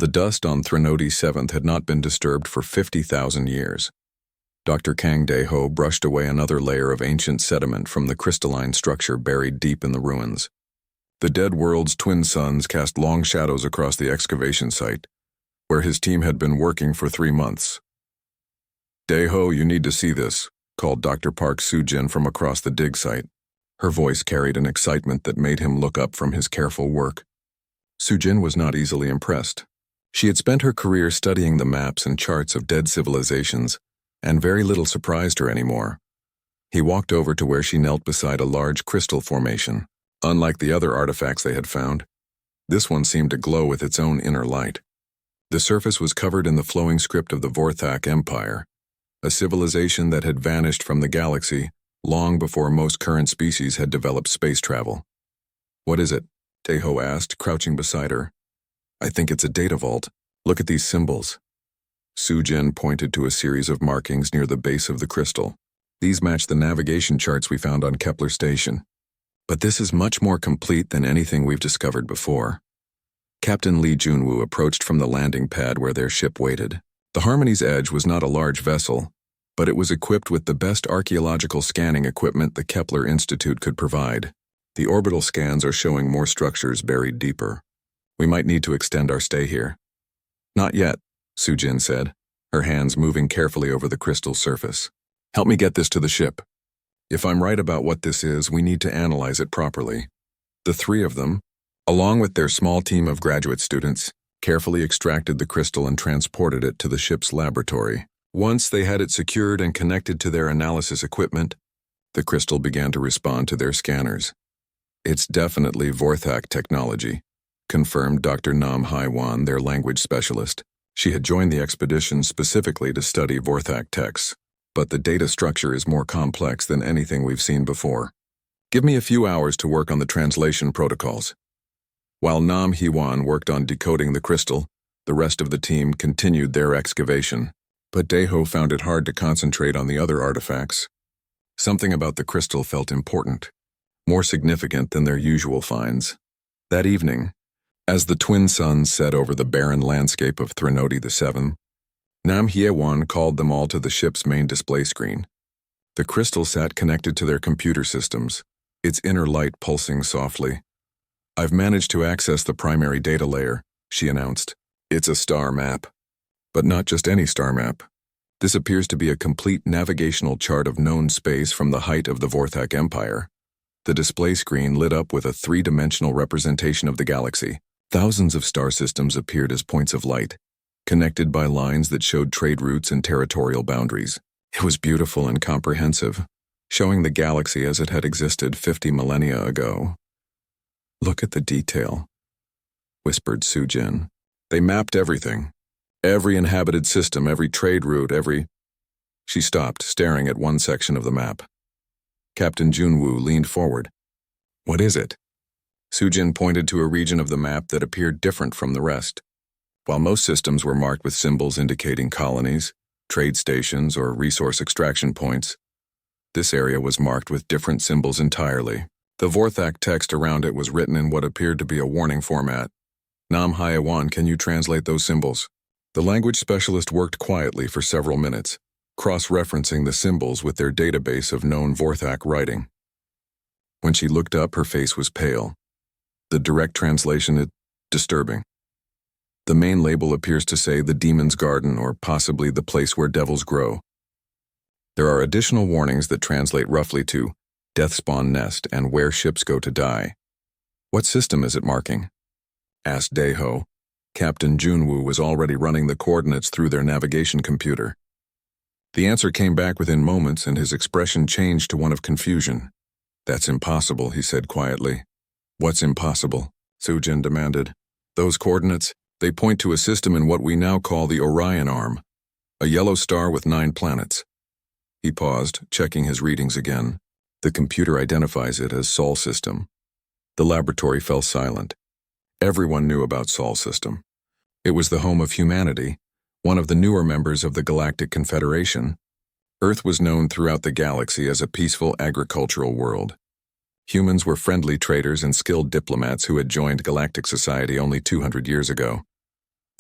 The dust on Threnody 7th had not been disturbed for 50,000 years. Dr. Kang Dae-ho brushed away another layer of ancient sediment from the crystalline structure buried deep in the ruins. The dead world's twin suns cast long shadows across the excavation site, where his team had been working for 3 months. "Dae-ho, you need to see this," called Dr. Park Soo-jin from across the dig site. Her voice carried an excitement that made him look up from his careful work. Soo-jin was not easily impressed. She had spent her career studying the maps and charts of dead civilizations, and very little surprised her anymore. He walked over to where she knelt beside a large crystal formation. Unlike the other artifacts they had found, this one seemed to glow with its own inner light. The surface was covered in the flowing script of the Vorthak Empire, a civilization that had vanished from the galaxy long before most current species had developed space travel. "What is it?" Dae-ho asked, crouching beside her. "I think it's a data vault. Look at these symbols." Soo-jin pointed to a series of markings near the base of the crystal. "These match the navigation charts we found on Kepler Station. But this is much more complete than anything we've discovered before." Captain Lee Junwoo approached from the landing pad where their ship waited. The Harmony's Edge was not a large vessel, but it was equipped with the best archaeological scanning equipment the Kepler Institute could provide. The orbital scans are showing more structures buried deeper. We might need to extend our stay here. "Not yet," Soo-jin said, her hands moving carefully over the crystal surface. "Help me get this to the ship. If I'm right about what this is, we need to analyze it properly." The three of them, along with their small team of graduate students, carefully extracted the crystal and transported it to the ship's laboratory. Once they had it secured and connected to their analysis equipment, the crystal began to respond to their scanners. "It's definitely Vorthak technology," confirmed Dr. Nam Hai-wan, their language specialist. She had joined the expedition specifically to study Vorthak texts, but the data structure is more complex than anything we've seen before. "Give me a few hours to work on the translation protocols." While Nam Hee-wan worked on decoding the crystal, the rest of the team continued their excavation. But Dae-ho found it hard to concentrate on the other artifacts. Something about the crystal felt important, more significant than their usual finds. That evening, as the twin suns set over the barren landscape of Threnody VII, Nam Hye-won called them all to the ship's main display screen. The crystal sat connected to their computer systems, its inner light pulsing softly. "I've managed to access the primary data layer," she announced. "It's a star map. But not just any star map. This appears to be a complete navigational chart of known space from the height of the Vorthak Empire." The display screen lit up with a three-dimensional representation of the galaxy. Thousands of star systems appeared as points of light, connected by lines that showed trade routes and territorial boundaries. It was beautiful and comprehensive, showing the galaxy as it had existed 50 millennia ago. "Look at the detail," whispered Soo-jin. "They mapped everything. Every inhabited system, every trade route, every—" She stopped, staring at one section of the map. Captain Junwoo leaned forward. "What is it?" Soo-jin pointed to a region of the map that appeared different from the rest. While most systems were marked with symbols indicating colonies, trade stations, or resource extraction points, this area was marked with different symbols entirely. The Vorthak text around it was written in what appeared to be a warning format. "Nam Hye-won, can you translate those symbols?" The language specialist worked quietly for several minutes, cross-referencing the symbols with their database of known Vorthak writing. When she looked up, her face was pale. The direct translation is disturbing. The main label appears to say the Demon's Garden, or possibly the place where devils grow. There are additional warnings that translate roughly to Death Spawn Nest and Where Ships Go to Die. "What system is it marking?" asked Dae-ho. Captain Junwoo was already running the coordinates through their navigation computer. The answer came back within moments, and his expression changed to one of confusion. "That's impossible," he said quietly. "What's impossible?" Soo-jin demanded. "Those coordinates, they point to a system in what we now call the Orion Arm, a yellow star with 9 planets." He paused, checking his readings again. The computer identifies it as Sol System. The laboratory fell silent. Everyone knew about Sol System. It was the home of humanity, one of the newer members of the Galactic Confederation. Earth was known throughout the galaxy as a peaceful agricultural world. Humans were friendly traders and skilled diplomats who had joined galactic society only 200 years ago.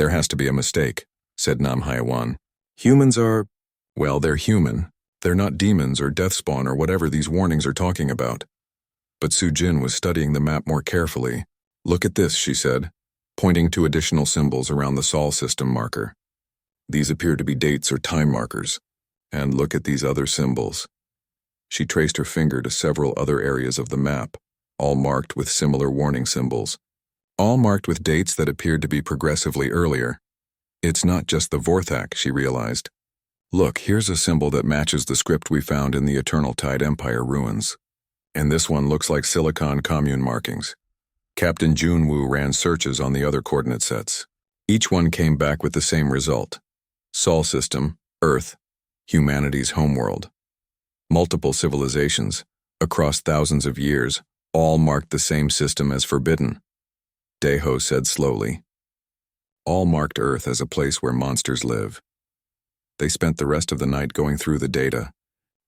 There has to be a mistake, said Nam Hyewan. Humans are, well, they're human. They're not demons or deathspawn or whatever these warnings are talking about. But Su Jin was studying the map more carefully. Look at this, she said, pointing to additional symbols around the Sol system marker. These appear to be dates or time markers. And look at these other symbols. She traced her finger to several other areas of the map, all marked with similar warning symbols. All marked with dates that appeared to be progressively earlier. It's not just the Vorthak, she realized. Look, here's a symbol that matches the script we found in the Eternal Tide Empire ruins. And this one looks like Silicon Commune markings. Captain Junwoo ran searches on the other coordinate sets. Each one came back with the same result. Sol system, Earth, humanity's homeworld. Multiple civilizations, across thousands of years, all marked the same system as forbidden. Daeho said slowly. All marked Earth as a place where monsters live. They spent the rest of the night going through the data,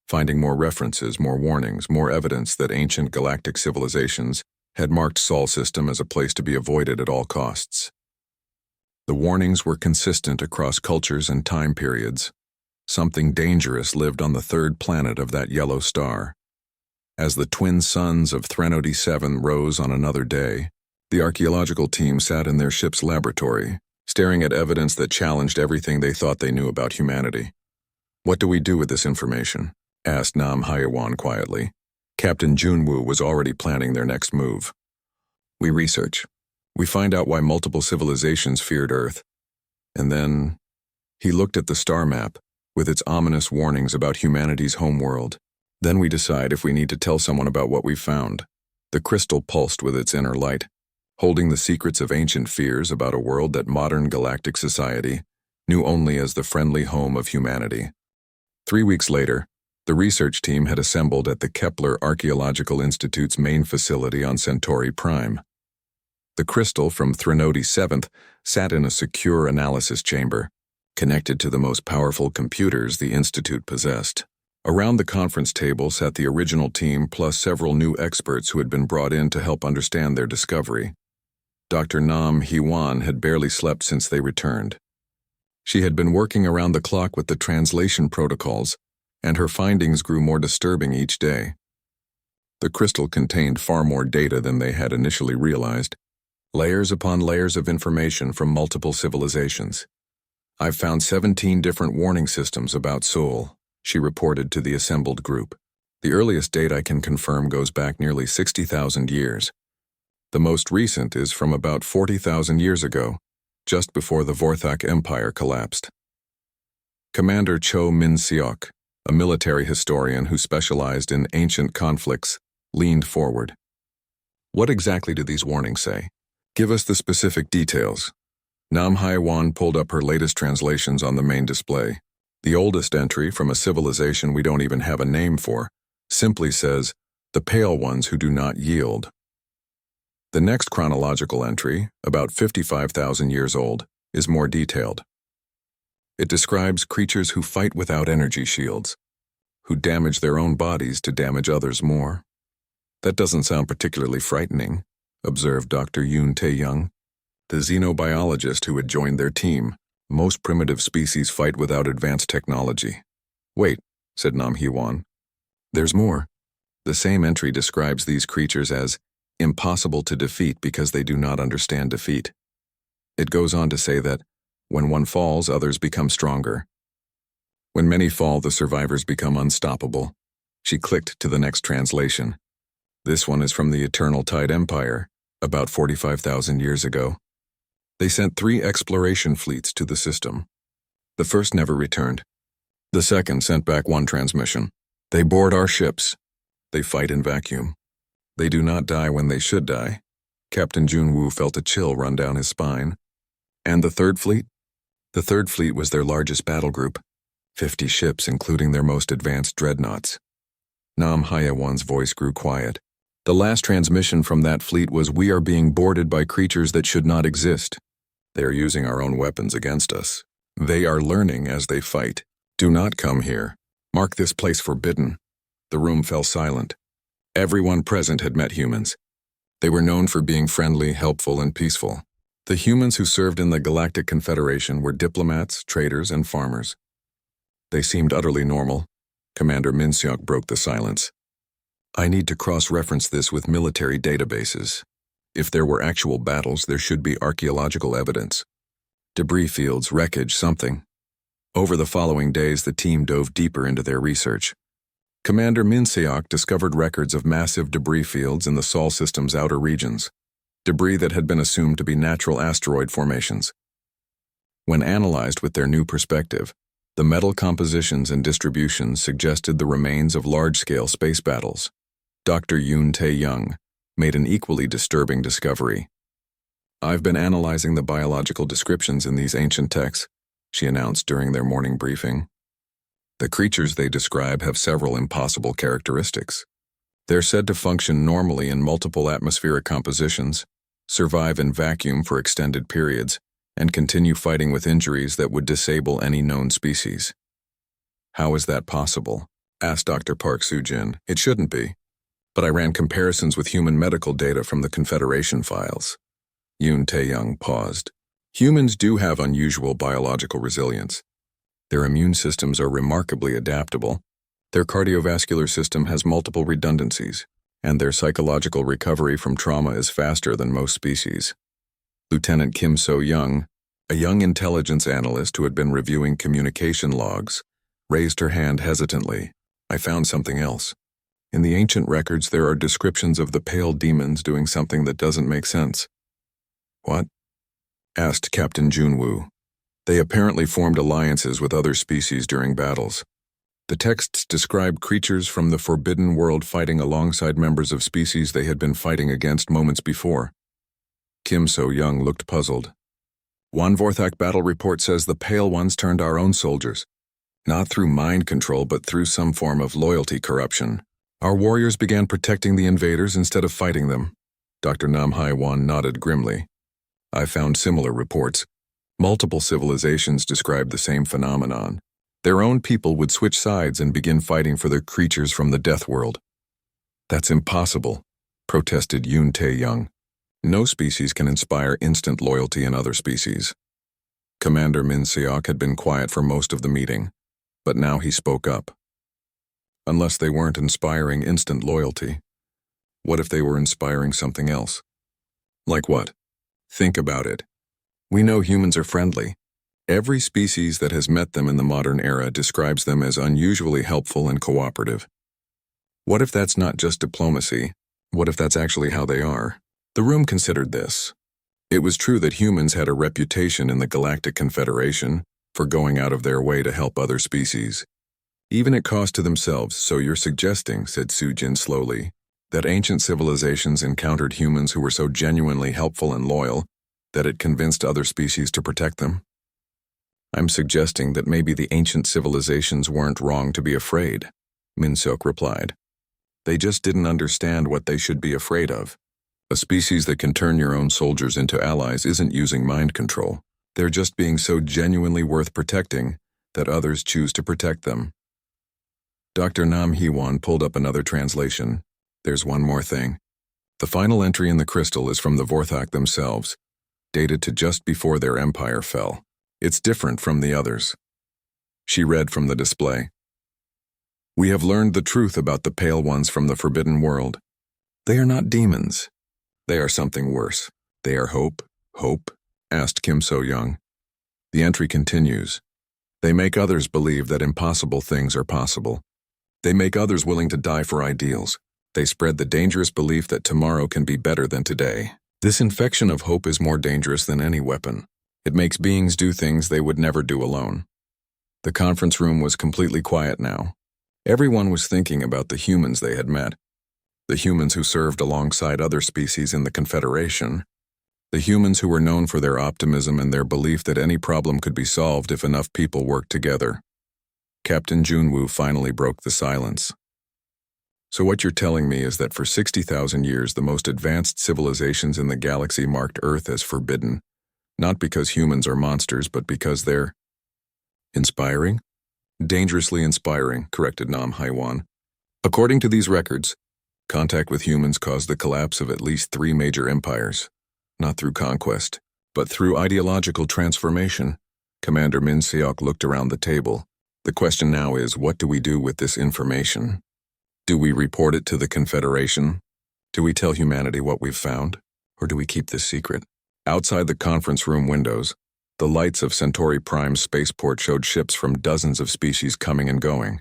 finding more references, more warnings, more evidence that ancient galactic civilizations had marked Sol system as a place to be avoided at all costs. The warnings were consistent across cultures and time periods. Something dangerous lived on the third planet of that yellow star. As the twin suns of Threnody 7 rose on another day, the archaeological team sat in their ship's laboratory, staring at evidence that challenged everything they thought they knew about humanity. What do we do with this information? Asked Nam Hyewan quietly. Captain Junwoo was already planning their next move. We research. We find out why multiple civilizations feared Earth. And then, he looked at the star map, with its ominous warnings about humanity's homeworld. Then we decide if we need to tell someone about what we found. The crystal pulsed with its inner light, holding the secrets of ancient fears about a world that modern galactic society knew only as the friendly home of humanity. 3 weeks later, the research team had assembled at the Kepler Archaeological Institute's main facility on Centauri Prime. The crystal from Threnody 7 sat in a secure analysis chamber, connected to the most powerful computers the Institute possessed. Around the conference table sat the original team plus several new experts who had been brought in to help understand their discovery. Dr. Nam Hyewan had barely slept since they returned. She had been working around the clock with the translation protocols, and her findings grew more disturbing each day. The crystal contained far more data than they had initially realized, layers upon layers of information from multiple civilizations. I've found 17 different warning systems about Sol, she reported to the assembled group. The earliest date I can confirm goes back nearly 60,000 years. The most recent is from about 40,000 years ago, just before the Vorthak Empire collapsed. Commander Cho Min-seok, a military historian who specialized in ancient conflicts, leaned forward. What exactly do these warnings say? Give us the specific details. Nam Hyewan pulled up her latest translations on the main display. The oldest entry, from a civilization we don't even have a name for, simply says, "The pale ones who do not yield." The next chronological entry, about 55,000 years old, is more detailed. It describes creatures who fight without energy shields, who damage their own bodies to damage others more. That doesn't sound particularly frightening, observed Dr. Yoon Tae-young, the xenobiologist who had joined their team. Most primitive species fight without advanced technology. Wait, said Nam Hyewan. There's more. The same entry describes these creatures as impossible to defeat because they do not understand defeat. It goes on to say that when one falls, others become stronger. When many fall, the survivors become unstoppable. She clicked to the next translation. This one is from the Eternal Tide Empire, about 45,000 years ago. They sent 3 exploration fleets to the system. The first never returned. The second sent back 1 transmission. They board our ships. They fight in vacuum. They do not die when they should die. Captain Junwoo felt a chill run down his spine. And the third fleet? The third fleet was their largest battle group, 50 ships including their most advanced dreadnoughts. Nam Hyewan's voice grew quiet. The last transmission from that fleet was, "We are being boarded by creatures that should not exist. They are using our own weapons against us. They are learning as they fight. Do not come here. Mark this place forbidden." The room fell silent. Everyone present had met humans. They were known for being friendly, helpful, and peaceful. The humans who served in the Galactic Confederation were diplomats, traders, and farmers. They seemed utterly normal. Commander Minseok broke the silence. I need to cross-reference this with military databases. If there were actual battles, there should be archaeological evidence. Debris fields, wreckage, something. Over the following days, the team dove deeper into their research. Commander Minseok discovered records of massive debris fields in the Sol system's outer regions, debris that had been assumed to be natural asteroid formations. When analyzed with their new perspective, the metal compositions and distributions suggested the remains of large-scale space battles. Dr. Yoon Tae-young made an equally disturbing discovery. I've been analyzing the biological descriptions in these ancient texts, she announced during their morning briefing. The creatures they describe have several impossible characteristics. They're said to function normally in multiple atmospheric compositions, survive in vacuum for extended periods, and continue fighting with injuries that would disable any known species. How is that possible? Asked Dr. Park Soo-jin. It shouldn't be. But I ran comparisons with human medical data from the Confederation files. Yoon Tae-young paused. Humans do have unusual biological resilience. Their immune systems are remarkably adaptable. Their cardiovascular system has multiple redundancies, and their psychological recovery from trauma is faster than most species. Lieutenant Kim So-young, a young intelligence analyst who had been reviewing communication logs, raised her hand hesitantly. I found something else. In the ancient records, there are descriptions of the pale demons doing something that doesn't make sense. What? Asked Captain Junwoo. They apparently formed alliances with other species during battles. The texts describe creatures from the Forbidden World fighting alongside members of species they had been fighting against moments before. Kim So-young looked puzzled. One Vorthak battle report says the Pale Ones turned our own soldiers. Not through mind control, but through some form of loyalty corruption. Our warriors began protecting the invaders instead of fighting them. Dr. Nam Hai-wan nodded grimly. I found similar reports. Multiple civilizations describe the same phenomenon. Their own people would switch sides and begin fighting for their creatures from the death world. That's impossible, protested Yoon Tae-young. No species can inspire instant loyalty in other species. Commander Minseok had been quiet for most of the meeting, but now he spoke up. Unless they weren't inspiring instant loyalty, what if they were inspiring something else? Like what? Think about it. We know humans are friendly. Every species that has met them in the modern era describes them as unusually helpful and cooperative. What if that's not just diplomacy? What if that's actually how they are? The room considered this. It was true that humans had a reputation in the Galactic Confederation for going out of their way to help other species, even at cost to themselves. So you're suggesting, said Soo-jin slowly, that ancient civilizations encountered humans who were so genuinely helpful and loyal that it convinced other species to protect them? I'm suggesting that maybe the ancient civilizations weren't wrong to be afraid, Minseok replied. They just didn't understand what they should be afraid of. A species that can turn your own soldiers into allies isn't using mind control. They're just being so genuinely worth protecting that others choose to protect them. Dr. Nam Hee-won pulled up another translation. There's one more thing. The final entry in the crystal is from the Vorthak themselves, dated to just before their empire fell. It's different from the others. She read from the display. We have learned the truth about the Pale Ones from the Forbidden World. They are not demons. They are something worse. They are hope. Hope? Asked Kim So-young. The entry continues. They make others believe that impossible things are possible. They make others willing to die for ideals. They spread the dangerous belief that tomorrow can be better than today. This infection of hope is more dangerous than any weapon. It makes beings do things they would never do alone. The conference room was completely quiet now. Everyone was thinking about the humans they had met. The humans who served alongside other species in the Confederation. The humans who were known for their optimism and their belief that any problem could be solved if enough people worked together. Captain Junwoo finally broke the silence. So what you're telling me is that for 60,000 years the most advanced civilizations in the galaxy marked Earth as forbidden, not because humans are monsters, but because they're inspiring? Dangerously inspiring, corrected Nam Hai-wan. According to these records, contact with humans caused the collapse of at least 3 major empires, not through conquest, But through ideological transformation, Commander Min Seok looked around the table. The question now is, what do we do with this information? Do we report it to the Confederation? Do we tell humanity what we've found? Or do we keep this secret? Outside the conference room windows, the lights of Centauri Prime's spaceport showed ships from dozens of species coming and going.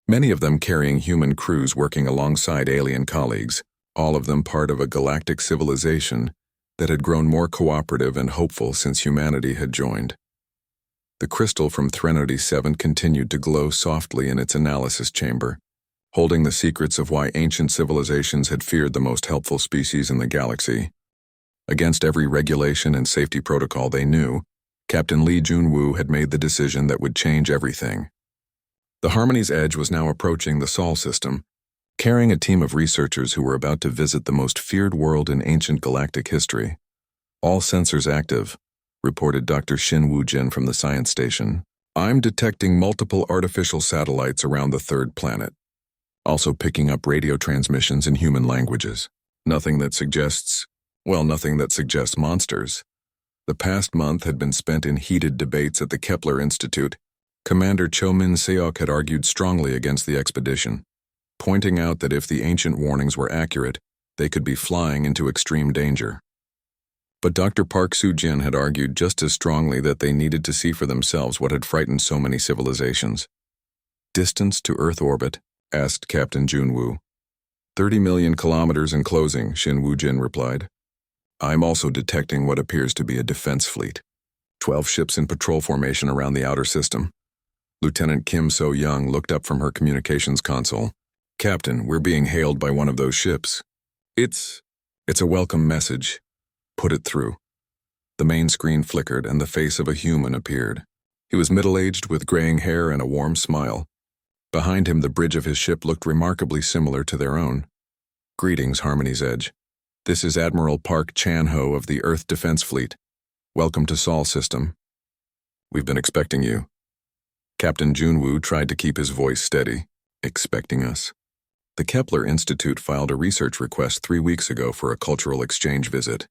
Many of them carrying human crews working alongside alien colleagues, all of them part of a galactic civilization that had grown more cooperative and hopeful since humanity had joined. The crystal from Threnody 7 continued to glow softly in its analysis chamber, holding the secrets of why ancient civilizations had feared the most helpful species in the galaxy. Against every regulation and safety protocol they knew, Captain Lee Junwoo had made the decision that would change everything. The Harmony's Edge was now approaching the Sol system, carrying a team of researchers who were about to visit the most feared world in ancient galactic history. All sensors active, reported Dr. Shin Woo-jin from the science station. I'm detecting multiple artificial satellites around the third planet, also picking up radio transmissions in human languages. Nothing that suggests monsters. The past month had been spent in heated debates at the Kepler Institute. Commander Cho Min Seok had argued strongly against the expedition, pointing out that if the ancient warnings were accurate, they could be flying into extreme danger. But Dr. Park Soo-jin had argued just as strongly that they needed to see for themselves what had frightened so many civilizations. Distance to Earth orbit, asked Captain Junwoo. 30 million kilometers and closing, Shin Woo-jin replied. I'm also detecting what appears to be a defense fleet. 12 ships in patrol formation around the outer system. Lieutenant Kim So-young looked up from her communications console. Captain, we're being hailed by one of those ships. It's a welcome message. Put it through. The main screen flickered and the face of a human appeared. He was middle-aged with graying hair and a warm smile. Behind him, the bridge of his ship looked remarkably similar to their own. Greetings, Harmony's Edge. This is Admiral Park Chan-ho of the Earth Defense Fleet. Welcome to Sol System. We've been expecting you. Captain Junwoo tried to keep his voice steady. Expecting us? The Kepler Institute filed a research request 3 weeks ago for a cultural exchange visit.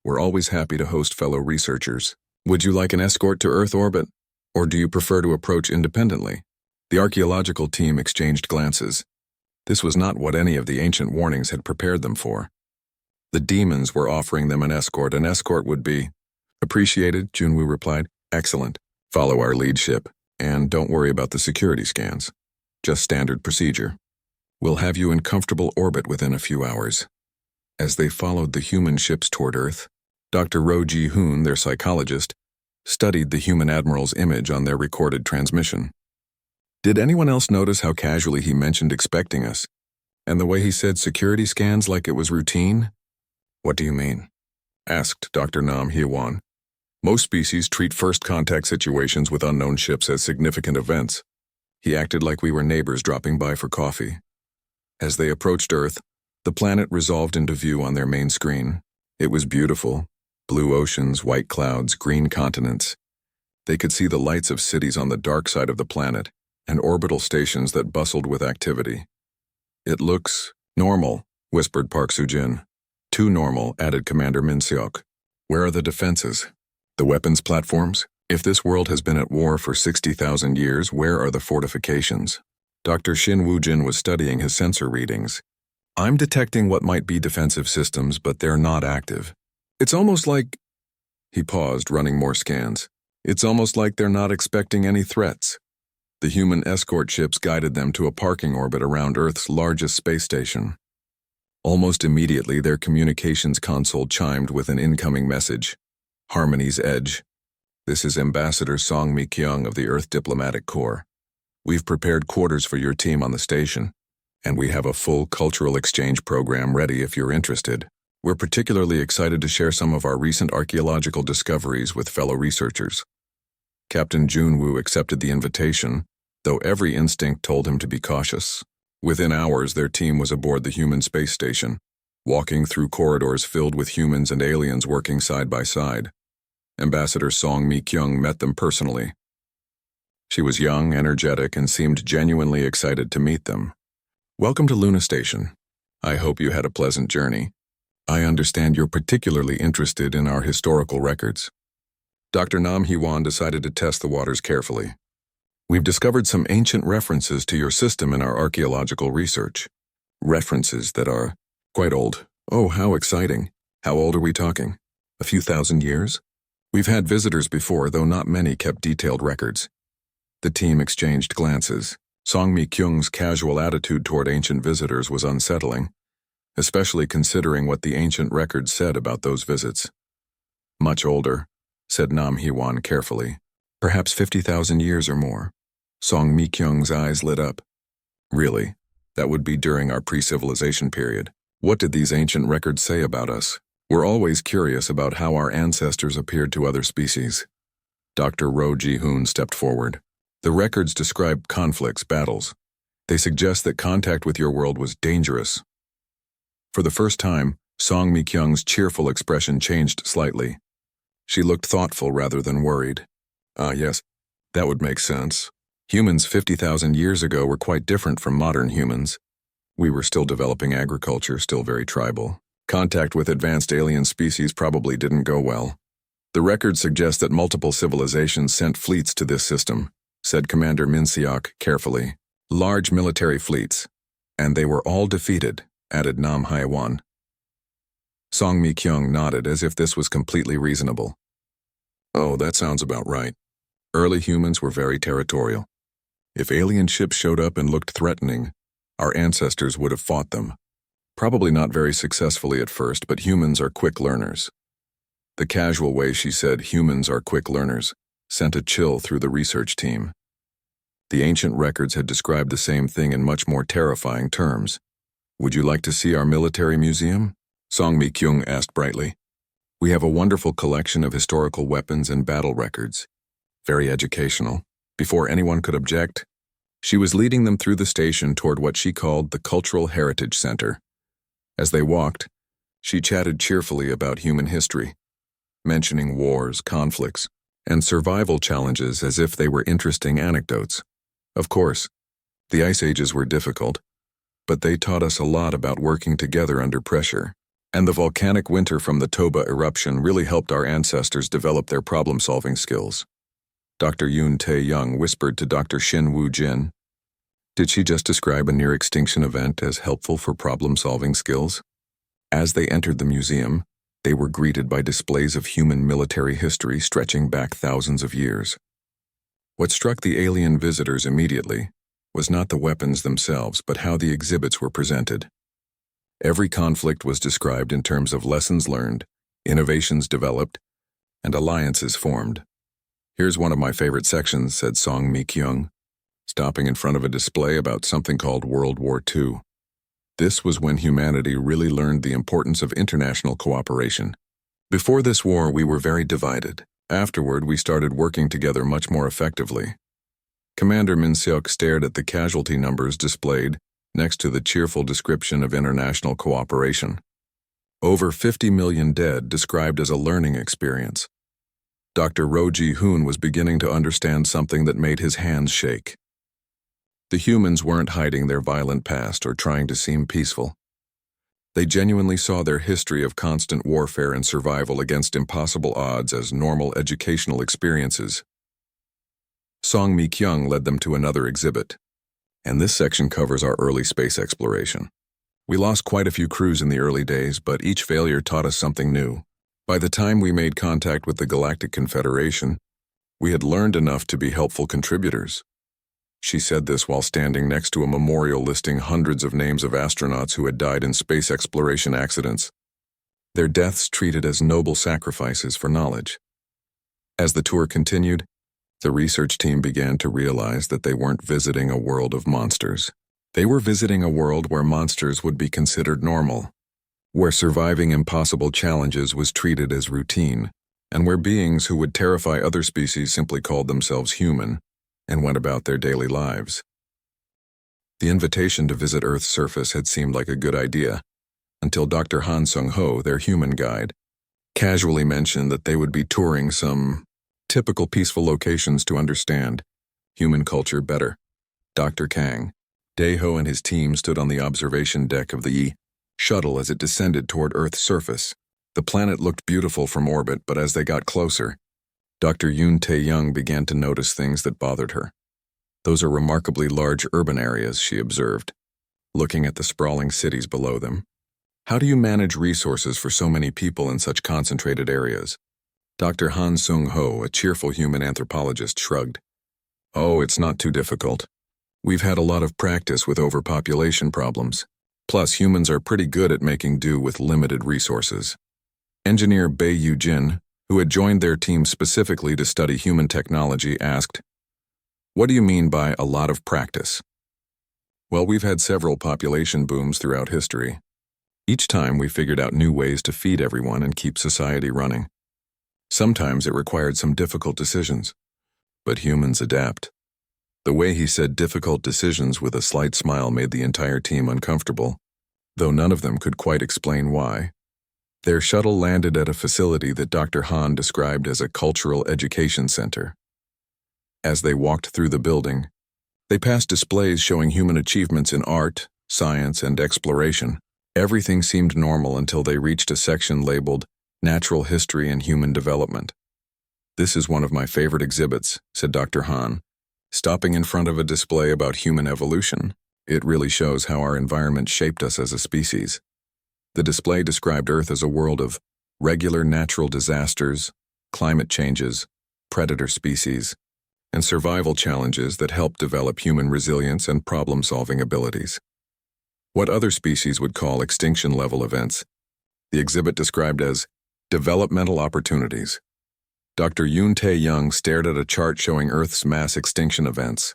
We're always happy to host fellow researchers. Would you like an escort to Earth orbit? Or do you prefer to approach independently? The archaeological team exchanged glances. This was not what any of the ancient warnings had prepared them for. The demons were offering them an escort. An escort would be appreciated, Junwoo replied. Excellent. Follow our lead ship, and don't worry about the security scans. Just standard procedure. We'll have you in comfortable orbit within a few hours. As they followed the human ships toward Earth, Dr. Ro Ji-hoon, their psychologist, studied the human admiral's image on their recorded transmission. Did anyone else notice how casually he mentioned expecting us, and the way he said security scans like it was routine? What do you mean? Asked Dr. Nam Hye-won. Most species treat first contact situations with unknown ships as significant events. He acted like we were neighbors dropping by for coffee. As they approached Earth, the planet resolved into view on their main screen. It was beautiful. Blue oceans, white clouds, green continents. They could see the lights of cities on the dark side of the planet and orbital stations that bustled with activity. It looks normal, whispered Park Soo-jin. Too normal, added Commander Min Seok. Where are the defenses? The weapons platforms? If this world has been at war for 60,000 years, where are the fortifications? Dr. Shin Woo-jin was studying his sensor readings. I'm detecting what might be defensive systems, but they're not active. It's almost like... He paused, running more scans. It's almost like they're not expecting any threats. The human escort ships guided them to a parking orbit around Earth's largest space station. Almost immediately, their communications console chimed with an incoming message. Harmony's Edge. This is Ambassador Song Mi-kyung of the Earth Diplomatic Corps. We've prepared quarters for your team on the station, and we have a full cultural exchange program ready if you're interested. We're particularly excited to share some of our recent archaeological discoveries with fellow researchers. Captain Junwoo accepted the invitation, though every instinct told him to be cautious. Within hours, their team was aboard the human space station, walking through corridors filled with humans and aliens working side by side. Ambassador Song Mi-kyung met them personally. She was young, energetic, and seemed genuinely excited to meet them. Welcome to Luna Station. I hope you had a pleasant journey. I understand you're particularly interested in our historical records. Dr. Nam Hee-wan decided to test the waters carefully. We've discovered some ancient references to your system in our archaeological research. References that are quite old. Oh, how exciting. How old are we talking? A few thousand years? We've had visitors before, though not many kept detailed records. The team exchanged glances. Song Mi-kyung's casual attitude toward ancient visitors was unsettling, especially considering what the ancient records said about those visits. Much older, said Nam Hee-wan carefully. Perhaps 50,000 years or more. Song Mi-kyung's eyes lit up. Really? That would be during our pre-civilization period. What did these ancient records say about us? We're always curious about how our ancestors appeared to other species. Dr. Ro Ji-hoon stepped forward. The records describe conflicts, battles. They suggest that contact with your world was dangerous. For the first time, Song Mi-kyung's cheerful expression changed slightly. She looked thoughtful rather than worried. Yes, that would make sense. Humans 50,000 years ago were quite different from modern humans. We were still developing agriculture, still very tribal. Contact with advanced alien species probably didn't go well. The records suggest that multiple civilizations sent fleets to this system, said Commander Min Seok carefully. Large military fleets. And they were all defeated, added Nam Hee-wan. Song Mi-kyung nodded as if this was completely reasonable. Oh, that sounds about right. Early humans were very territorial. If alien ships showed up and looked threatening, our ancestors would have fought them. Probably not very successfully at first, but humans are quick learners. The casual way she said humans are quick learners sent a chill through the research team. The ancient records had described the same thing in much more terrifying terms. Would you like to see our military museum? Song Mi-kyung asked brightly. We have a wonderful collection of historical weapons and battle records. Very educational. Before anyone could object, she was leading them through the station toward what she called the Cultural Heritage Center. As they walked, she chatted cheerfully about human history, mentioning wars, conflicts, and survival challenges as if they were interesting anecdotes. Of course, the Ice Ages were difficult, but they taught us a lot about working together under pressure. And the volcanic winter from the Toba eruption really helped our ancestors develop their problem-solving skills. Dr. Yoon Tae-young whispered to Dr. Shin Woo-jin. Did she just describe a near-extinction event as helpful for problem-solving skills? As they entered the museum, they were greeted by displays of human military history stretching back thousands of years. What struck the alien visitors immediately was not the weapons themselves, but how the exhibits were presented. Every conflict was described in terms of lessons learned, innovations developed, and alliances formed. Here's one of my favorite sections, said Song Mi-kyung, stopping in front of a display about something called World War II. This was when humanity really learned the importance of international cooperation. Before this war, we were very divided. Afterward, we started working together much more effectively. Commander Min Seok stared at the casualty numbers displayed next to the cheerful description of international cooperation. Over 50 million dead described as a learning experience. Dr. Ro Ji-hoon was beginning to understand something that made his hands shake. The humans weren't hiding their violent past or trying to seem peaceful. They genuinely saw their history of constant warfare and survival against impossible odds as normal educational experiences. Song Mi-kyung led them to another exhibit, and this section covers our early space exploration. We lost quite a few crews in the early days, but each failure taught us something new. By the time we made contact with the Galactic Confederation, we had learned enough to be helpful contributors. She said this while standing next to a memorial listing hundreds of names of astronauts who had died in space exploration accidents, their deaths treated as noble sacrifices for knowledge. As the tour continued, the research team began to realize that they weren't visiting a world of monsters. They were visiting a world where monsters would be considered normal, where surviving impossible challenges was treated as routine, and where beings who would terrify other species simply called themselves human and went about their daily lives. The invitation to visit Earth's surface had seemed like a good idea, until Dr. Han Sung-ho, their human guide, casually mentioned that they would be touring some typical peaceful locations to understand human culture better. Dr. Kang Dae-ho and his team stood on the observation deck of the shuttle as it descended toward Earth's surface. The planet looked beautiful from orbit, but as they got closer, Dr. Yoon Tae-young began to notice things that bothered her. Those are remarkably large urban areas, she observed, looking at the sprawling cities below them. How do you manage resources for so many people in such concentrated areas? Dr. Han Sung-ho, a cheerful human anthropologist, shrugged. Oh, it's not too difficult. We've had a lot of practice with overpopulation problems. Plus, humans are pretty good at making do with limited resources. Engineer Bae Yu-jin, who had joined their team specifically to study human technology, asked, "What do you mean by a lot of practice?" Well, we've had several population booms throughout history. Each time we figured out new ways to feed everyone and keep society running. Sometimes it required some difficult decisions, but humans adapt. The way he said difficult decisions with a slight smile made the entire team uncomfortable, though none of them could quite explain why. Their shuttle landed at a facility that Dr. Han described as a cultural education center. As they walked through the building, they passed displays showing human achievements in art, science, and exploration. Everything seemed normal until they reached a section labeled Natural History and Human Development. "This is one of my favorite exhibits," said Dr. Han, stopping in front of a display about human evolution. "It really shows how our environment shaped us as a species." The display described Earth as a world of regular natural disasters, climate changes, predator species, and survival challenges that help develop human resilience and problem-solving abilities. What other species would call extinction-level events, the exhibit described as developmental opportunities. Dr. Yoon Tae-young stared at a chart showing Earth's mass extinction events.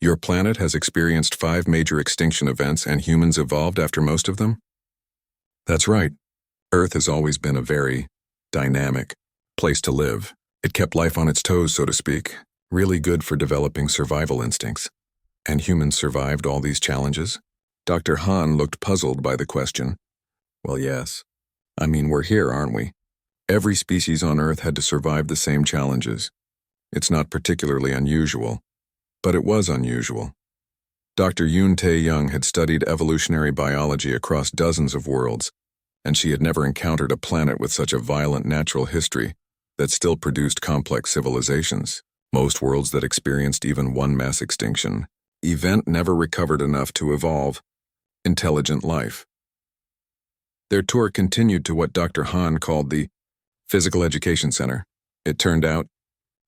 Your planet has experienced 5 major extinction events and humans evolved after most of them? That's right. Earth has always been a very dynamic place to live. It kept life on its toes, so to speak, really good for developing survival instincts. And humans survived all these challenges? Dr. Han looked puzzled by the question. Well, yes. I mean, we're here, aren't we? Every species on Earth had to survive the same challenges. It's not particularly unusual, but it was unusual. Dr. Yoon Tae-young had studied evolutionary biology across dozens of worlds, and she had never encountered a planet with such a violent natural history that still produced complex civilizations. Most worlds that experienced even one mass extinction event never recovered enough to evolve intelligent life. Their tour continued to what Dr. Han called the Physical Education Center. It turned out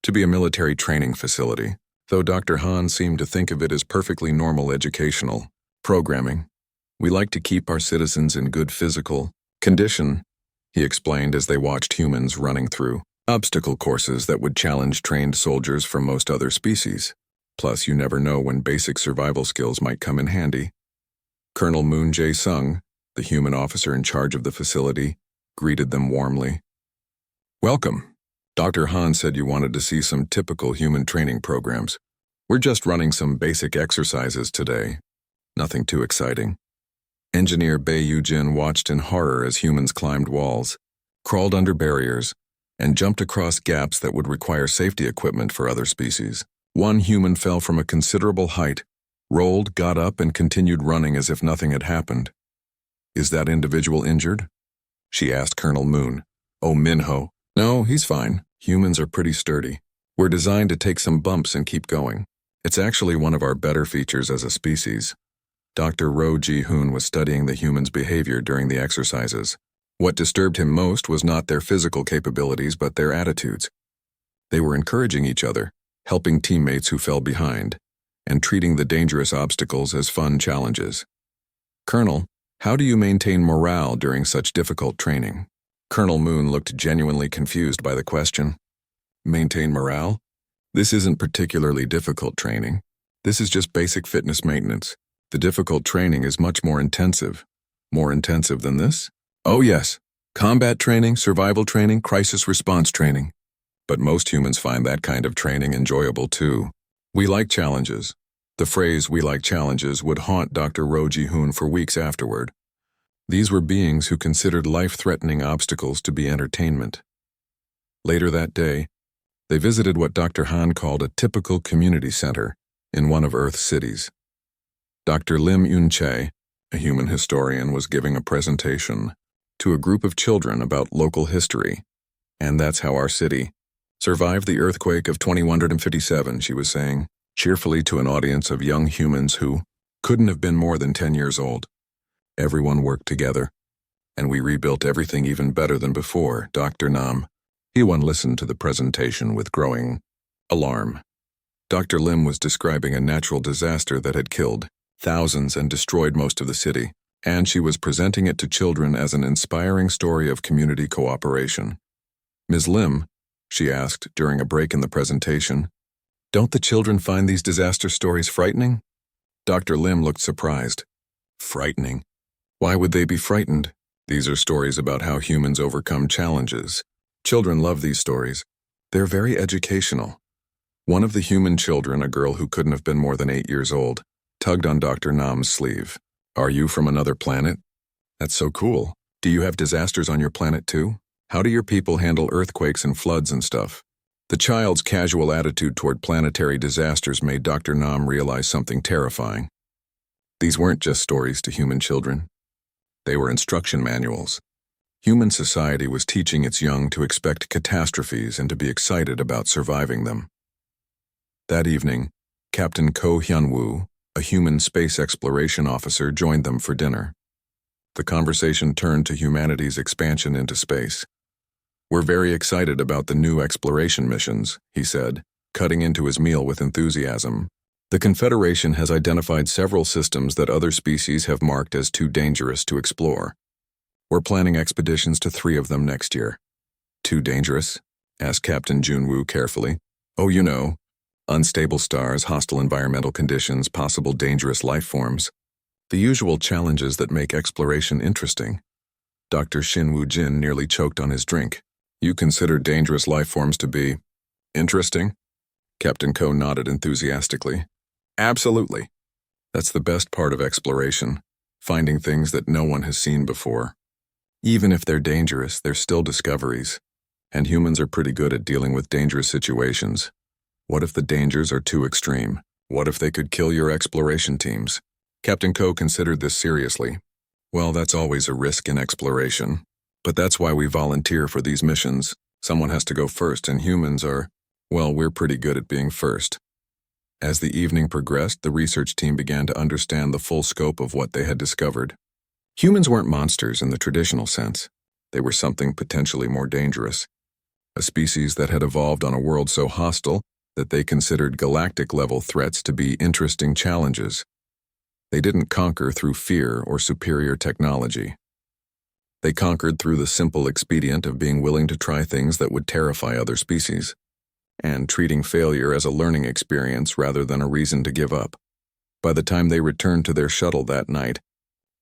to be a military training facility, though Dr. Han seemed to think of it as perfectly normal educational programming. "We like to keep our citizens in good physical condition," he explained as they watched humans running through obstacle courses that would challenge trained soldiers from most other species. Plus, you never know when basic survival skills might come in handy. Colonel Moon Jae-sung, the human officer in charge of the facility, greeted them warmly. "Welcome. Dr. Han said you wanted to see some typical human training programs. We're just running some basic exercises today. Nothing too exciting." Engineer Bae Yu-jin watched in horror as humans climbed walls, crawled under barriers, and jumped across gaps that would require safety equipment for other species. One human fell from a considerable height, rolled, got up, and continued running as if nothing had happened. "Is that individual injured?" she asked Colonel Moon. "Oh, Minho. No, he's fine. Humans are pretty sturdy. We're designed to take some bumps and keep going. It's actually one of our better features as a species." Dr. Ro Ji-hoon was studying the humans' behavior during the exercises. What disturbed him most was not their physical capabilities but their attitudes. They were encouraging each other, helping teammates who fell behind, and treating the dangerous obstacles as fun challenges. "Colonel, how do you maintain morale during such difficult training?" Colonel Moon looked genuinely confused by the question. "Maintain morale? This isn't particularly difficult training. This is just basic fitness maintenance. The difficult training is much more intensive." "More intensive than this?" "Oh yes. Combat training, survival training, crisis response training. But most humans find that kind of training enjoyable too. We like challenges." The phrase "we like challenges" would haunt Dr. Ro Ji-hoon for weeks afterward. These were beings who considered life-threatening obstacles to be entertainment. Later that day, they visited what Dr. Han called a typical community center in one of Earth's cities. Dr. Lim Yun-chae, a human historian, was giving a presentation to a group of children about local history. And that's how our city survived the earthquake of 2157, she was saying, cheerfully to an audience of young humans who couldn't have been more than 10 years old. Everyone worked together, and we rebuilt everything even better than before, Dr. Nam. He-Wan listened to the presentation with growing alarm. Dr. Lim was describing a natural disaster that had killed thousands and destroyed most of the city, and she was presenting it to children as an inspiring story of community cooperation. Ms. Lim, she asked during a break in the presentation, don't the children find these disaster stories frightening? Dr. Lim looked surprised. Frightening? Why would they be frightened? These are stories about how humans overcome challenges. Children love these stories. They're very educational. One of the human children, a girl who couldn't have been more than 8 years old, tugged on Dr. Nam's sleeve. Are you from another planet? That's so cool. Do you have disasters on your planet too? How do your people handle earthquakes and floods and stuff? The child's casual attitude toward planetary disasters made Dr. Nam realize something terrifying. These weren't just stories to human children. They were instruction manuals. Human society was teaching its young to expect catastrophes and to be excited about surviving them. That evening, Captain Ko Hyun-woo, a human space exploration officer, joined them for dinner. The conversation turned to humanity's expansion into space. We're very excited about the new exploration missions, he said, cutting into his meal with enthusiasm. The Confederation has identified several systems that other species have marked as too dangerous to explore. We're planning expeditions to 3 of them next year. Too dangerous? Asked Captain Jun-woo carefully. Oh, you know, unstable stars, hostile environmental conditions, possible dangerous life forms. The usual challenges that make exploration interesting. Dr. Shin Woo-jin nearly choked on his drink. You consider dangerous life forms to be interesting? Captain Ko nodded enthusiastically. Absolutely. That's the best part of exploration, finding things that no one has seen before. Even if they're dangerous, they're still discoveries. And humans are pretty good at dealing with dangerous situations. What if the dangers are too extreme? What if they could kill your exploration teams? Captain Ko considered this seriously. Well, that's always a risk in exploration. But that's why we volunteer for these missions. Someone has to go first, and humans are, well, we're pretty good at being first. As the evening progressed, the research team began to understand the full scope of what they had discovered. Humans weren't monsters in the traditional sense. They were something potentially more dangerous. A species that had evolved on a world so hostile that they considered galactic-level threats to be interesting challenges. They didn't conquer through fear or superior technology. They conquered through the simple expedient of being willing to try things that would terrify other species, and treating failure as a learning experience rather than a reason to give up. By the time they returned to their shuttle that night,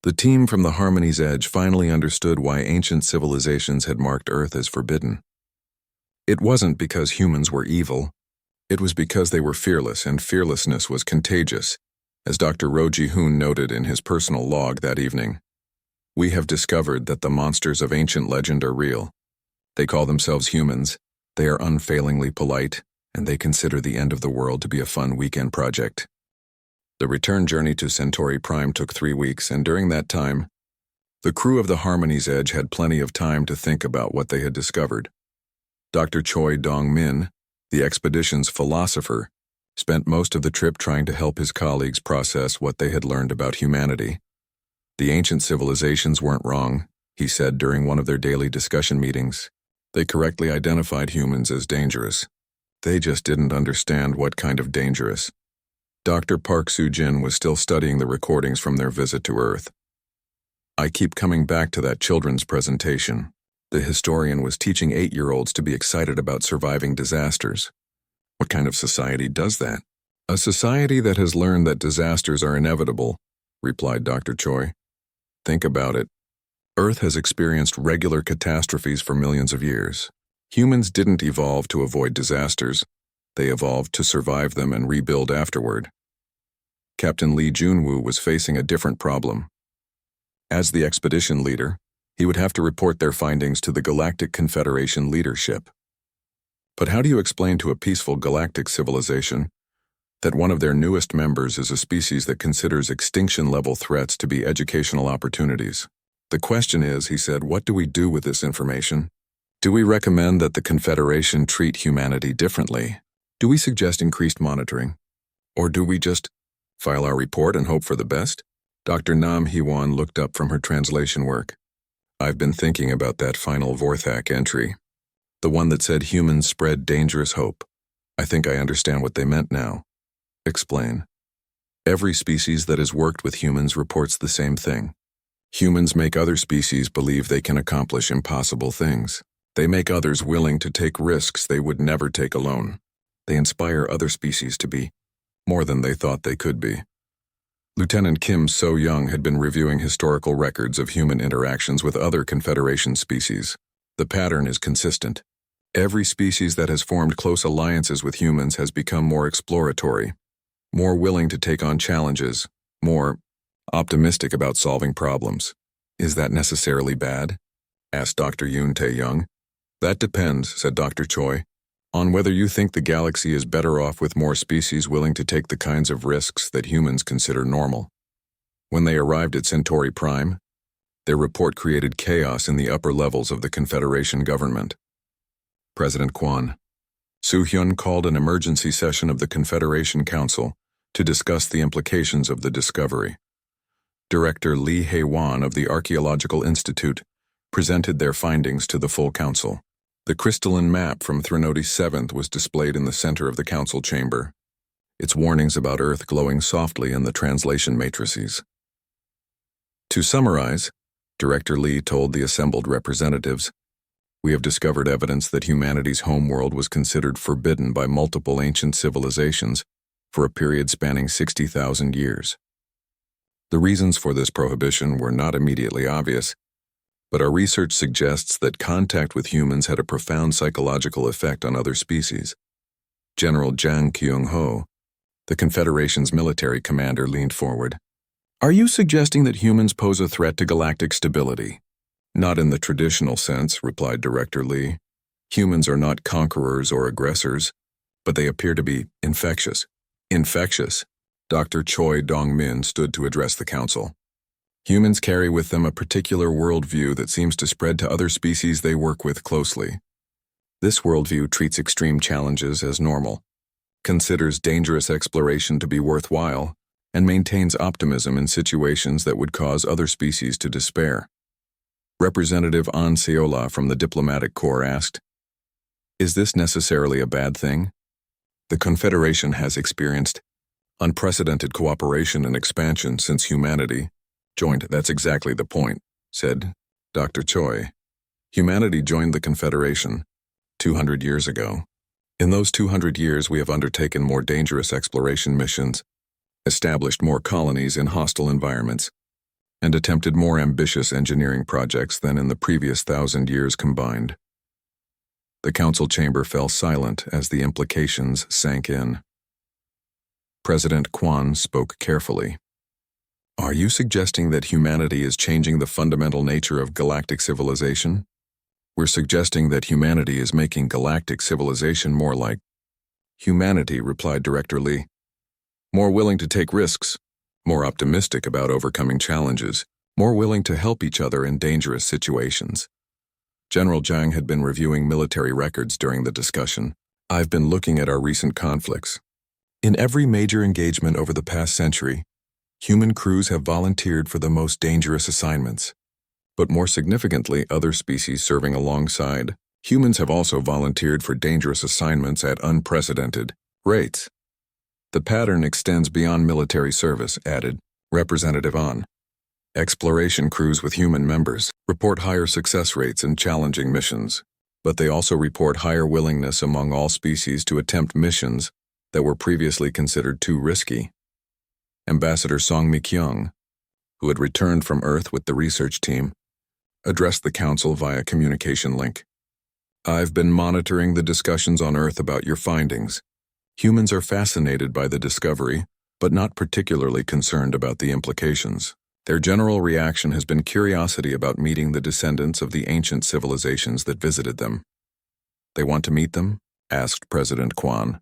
the team from the Harmony's Edge finally understood why ancient civilizations had marked Earth as forbidden. It wasn't because humans were evil. It was because they were fearless, and fearlessness was contagious, as Dr. Ro Ji-hoon noted in his personal log that evening. We have discovered that the monsters of ancient legend are real. They call themselves humans, they are unfailingly polite, and they consider the end of the world to be a fun weekend project. The return journey to Centauri Prime took 3 weeks, and during that time, the crew of the Harmony's Edge had plenty of time to think about what they had discovered. Dr. Choi Dong-min, the expedition's philosopher, spent most of the trip trying to help his colleagues process what they had learned about humanity. The ancient civilizations weren't wrong, he said during one of their daily discussion meetings. They correctly identified humans as dangerous. They just didn't understand what kind of dangerous. Dr. Park Soo-jin was still studying the recordings from their visit to Earth. I keep coming back to that children's presentation. The historian was teaching 8-year-olds to be excited about surviving disasters. What kind of society does that? A society that has learned that disasters are inevitable, replied Dr. Choi. Think about it. Earth has experienced regular catastrophes for millions of years. Humans didn't evolve to avoid disasters. They evolved to survive them and rebuild afterward. Captain Lee Jun-woo was facing a different problem. As the expedition leader, he would have to report their findings to the Galactic Confederation leadership. But how do you explain to a peaceful galactic civilization, that one of their newest members is a species that considers extinction-level threats to be educational opportunities. The question is, he said, what do we do with this information? Do we recommend that the Confederation treat humanity differently? Do we suggest increased monitoring? Or do we just file our report and hope for the best? Dr. Nam Hee-won looked up from her translation work. I've been thinking about that final Vorthak entry. The one that said humans spread dangerous hope. I think I understand what they meant now. Explain. Every species that has worked with humans reports the same thing. Humans make other species believe they can accomplish impossible things. They make others willing to take risks they would never take alone. They inspire other species to be more than they thought they could be. Lieutenant Kim So-young had been reviewing historical records of human interactions with other Confederation species. The pattern is consistent. Every species that has formed close alliances with humans has become more exploratory, more willing to take on challenges, more optimistic about solving problems. Is that necessarily bad? Asked Dr. Yoon Tae-young. That depends, said Dr. Choi, on whether you think the galaxy is better off with more species willing to take the kinds of risks that humans consider normal. When they arrived at Centauri Prime, their report created chaos in the upper levels of the Confederation government. President Kwon Soo-hyun called an emergency session of the Confederation Council to discuss the implications of the discovery. Director Lee Hae-won of the Archaeological Institute presented their findings to the full council. The crystalline map from Threnody 7th was displayed in the center of the council chamber, its warnings about Earth glowing softly in the translation matrices. To summarize, Director Lee told the assembled representatives, we have discovered evidence that humanity's homeworld was considered forbidden by multiple ancient civilizations for a period spanning 60,000 years. The reasons for this prohibition were not immediately obvious, but our research suggests that contact with humans had a profound psychological effect on other species. General Jang Kyung-ho, the Confederation's military commander, leaned forward. Are you suggesting that humans pose a threat to galactic stability? Not in the traditional sense, replied Director Lee. Humans are not conquerors or aggressors, but they appear to be infectious. Infectious? Dr. Choi Dong-min stood to address the council. Humans carry with them a particular worldview that seems to spread to other species they work with closely. This worldview treats extreme challenges as normal, considers dangerous exploration to be worthwhile, and maintains optimism in situations that would cause other species to despair. Representative An Seola from the Diplomatic Corps asked, is this necessarily a bad thing? The Confederation has experienced unprecedented cooperation and expansion since humanity joined. That's exactly the point, said Dr. Choi. Humanity joined the Confederation 200 years ago. In those 200 years, we have undertaken more dangerous exploration missions, established more colonies in hostile environments, and attempted more ambitious engineering projects than in the previous 1,000 years combined. The council chamber fell silent as the implications sank in. President Kwon spoke carefully. Are you suggesting that humanity is changing the fundamental nature of galactic civilization? We're suggesting that humanity is making galactic civilization more like humanity, replied Director Lee. More willing to take risks, more optimistic about overcoming challenges, more willing to help each other in dangerous situations. General Jang had been reviewing military records during the discussion. I've been looking at our recent conflicts. In every major engagement over the past century, human crews have volunteered for the most dangerous assignments. But more significantly, other species serving alongside. Humans have also volunteered for dangerous assignments at unprecedented rates. The pattern extends beyond military service, added Representative An. Exploration crews with human members report higher success rates in challenging missions, but they also report higher willingness among all species to attempt missions that were previously considered too risky. Ambassador Song Mi-kyung, who had returned from Earth with the research team, addressed the council via communication link. I've been monitoring the discussions on Earth about your findings. Humans are fascinated by the discovery, but not particularly concerned about the implications. Their general reaction has been curiosity about meeting the descendants of the ancient civilizations that visited them. They want to meet them? Asked President Kwon.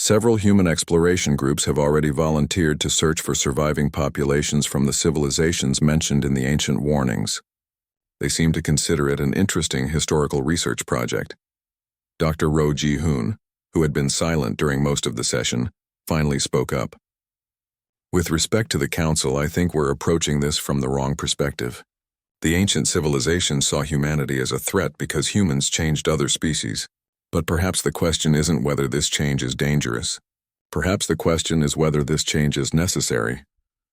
Several human exploration groups have already volunteered to search for surviving populations from the civilizations mentioned in the ancient warnings. They seem to consider it an interesting historical research project. Dr. Ro Ji-hoon, who had been silent during most of the session, finally spoke up. With respect to the Council, I think we're approaching this from the wrong perspective. The ancient civilizations saw humanity as a threat because humans changed other species. But perhaps the question isn't whether this change is dangerous. Perhaps the question is whether this change is necessary.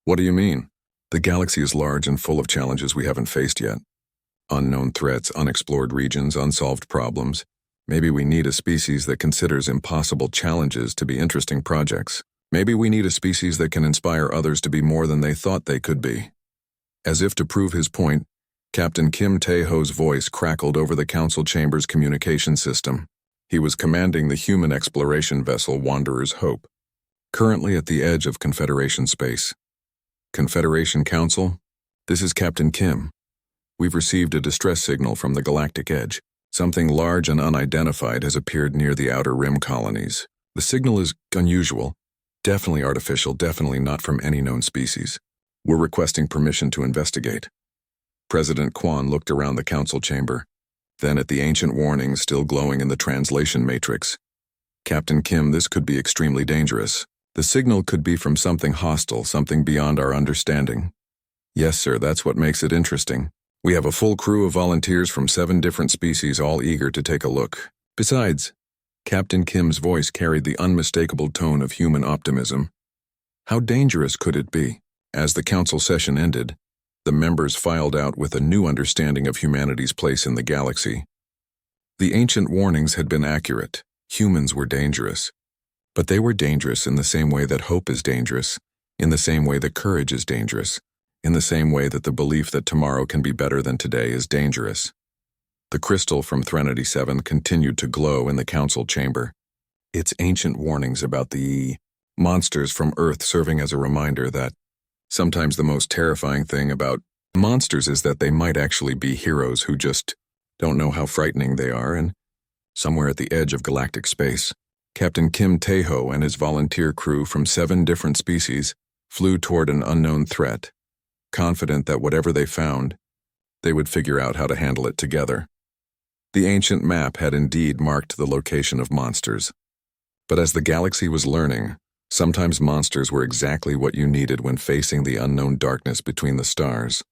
What do you mean? The galaxy is large and full of challenges we haven't faced yet. Unknown threats, unexplored regions, unsolved problems. Maybe we need a species that considers impossible challenges to be interesting projects. Maybe we need a species that can inspire others to be more than they thought they could be. As if to prove his point, Captain Kim Tae-ho's voice crackled over the Council Chamber's communication system. He was commanding the human exploration vessel Wanderer's Hope, currently at the edge of Confederation space. Confederation Council, this is Captain Kim. We've received a distress signal from the Galactic Edge. Something large and unidentified has appeared near the Outer Rim colonies. The signal is unusual, definitely artificial, definitely not from any known species. We're requesting permission to investigate. President Kwan looked around the Council chamber, then at the ancient warnings still glowing in the translation matrix. Captain Kim, this could be extremely dangerous. The signal could be from something hostile, something beyond our understanding. Yes, sir, that's what makes it interesting. We have a full crew of volunteers from 7 different species, all eager to take a look. Besides, Captain Kim's voice carried the unmistakable tone of human optimism. How dangerous could it be? As the council session ended, the members filed out with a new understanding of humanity's place in the galaxy. The ancient warnings had been accurate. Humans were dangerous. But they were dangerous in the same way that hope is dangerous, in the same way that courage is dangerous, in the same way that the belief that tomorrow can be better than today is dangerous. The crystal from Threnody 7 continued to glow in the council chamber, its ancient warnings about the monsters from Earth serving as a reminder that sometimes the most terrifying thing about monsters is that they might actually be heroes who just don't know how frightening they are, and somewhere at the edge of galactic space, Captain Kim Tae-ho and his volunteer crew from 7 different species flew toward an unknown threat, confident that whatever they found, they would figure out how to handle it together. The ancient map had indeed marked the location of monsters. But as the galaxy was learning, sometimes monsters were exactly what you needed when facing the unknown darkness between the stars.